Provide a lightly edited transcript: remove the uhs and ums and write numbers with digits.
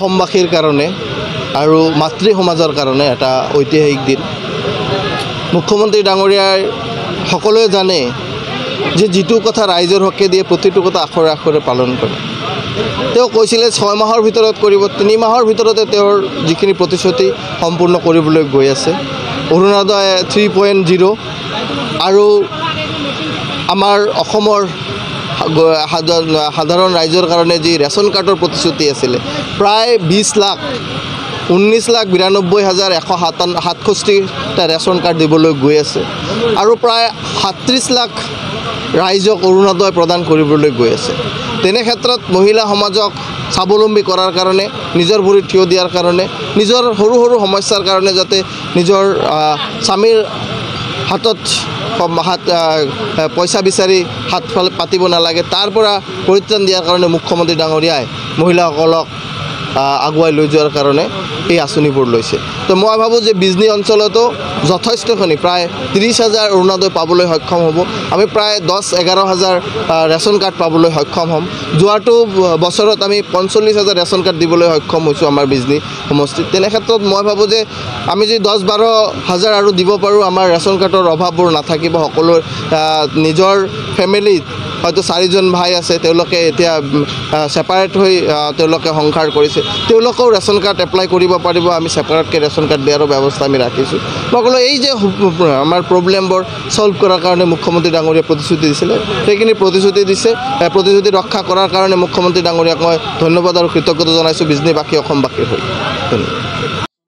অসমবাসীৰ কাৰণে আৰু মাতৃ সমাজৰ কাৰণে এটা ঐতিহাসিক দিন। মুখ্যমন্ত্ৰী ডাঙৰীয়াই সকলোৱে জানে যে যিটো কথা ৰাইজৰ হকে দিয়ে প্ৰতিটো কথা আখৰে আখৰে পালন কৰে। তেওঁ কৈছিলে 6 মাহৰ ভিতৰত কৰিব, 3 মাহৰ ভিতৰতে তেওঁৰ যিখিনি প্ৰতিশ্ৰুতি সম্পূৰ্ণ কৰিবলৈ গৈ আছে। অৰুণোদয় 3.0 আৰু আমাৰ অসমৰ সাধাৰণ ৰাইজৰ কাৰণে যি ৰেচন কাৰ্ডৰ প্ৰতিশ্ৰুতি আছিলে প্ৰায় 19,92,167টা ৰেচন কাৰ্ড দিবলৈ গৈ আছে আৰু প্ৰায় 37 লাখ ৰাইজক অৰুণোদয় প্ৰদান কৰিবলৈ গৈ আছে। তেনে ক্ষেত্ৰত মহিলা সমাজক স্বাৱলম্বী কৰাৰ কাৰণে, নিজৰ ভৰিত থিয় দিয়াৰ কাৰণে, নিজৰ সৰু সৰু সমস্যাৰ কাৰণে যাতে নিজৰ স্বামীৰ হাতত পইচা বিচাৰি হাত পাতিব নালাগে, তাৰ পৰা পৰিত্ৰাণ দিয়াৰ কাৰণে মুখ্যমন্ত্ৰী ডাঙৰীয়াই মহিলাসকলক আগুৱাই লৈ যোৱাৰ কাৰণে এই আঁচনিবোৰ লৈছে। তো মই ভাবোঁ যে বিজনী অঞ্চলতো যথেষ্টখিনি প্ৰায় 30,000 অৰুণোদয় পাবলৈ সক্ষম হ'ব। আমি প্ৰায় 10-11 হাজাৰ ৰেচন কাৰ্ড পাবলৈ সক্ষম হ'ম। যোৱাটো বছৰত আমি 45,000 ৰেচন কাৰ্ড দিবলৈ সক্ষম হৈছোঁ আমাৰ বিজনী সমষ্টিত। তেনে ক্ষেত্ৰত মই ভাবোঁ যে আমি যদি 10-12 হাজাৰ আৰু দিব পাৰোঁ, আমাৰ ৰেচন কাৰ্ডৰ অভাৱবোৰ নাথাকিব। সকলো নিজৰ ফেমিলিত হয়তো 4জন ভাই আছে, তেওঁলোকে এতিয়া ছেপাৰেট হৈ তেওঁলোকে সংসাৰ কৰিছে, তেওঁলোকেও ৰেচন কাৰ্ড এপ্লাই কৰিব পাৰিব। আমি ছেপাৰেটকৈ ৰেচন কাৰ্ড দিয়াৰো ব্যৱস্থা আমি ৰাখিছোঁ। মই ক'লোঁ এই যে আমাৰ প্ৰব্লেমবোৰ ছল্ভ কৰাৰ কাৰণে মুখ্যমন্ত্ৰী ডাঙৰীয়াই প্ৰতিশ্ৰুতি দিছিলে, সেইখিনি প্ৰতিশ্ৰুতি দিছে। প্ৰতিশ্ৰুতি ৰক্ষা কৰাৰ কাৰণে মুখ্যমন্ত্ৰী ডাঙৰীয়াক মই ধন্যবাদ আৰু কৃতজ্ঞতা জনাইছোঁ বিজনীবাসী অসমবাসীৰ হৈ। ধন্যবাদ।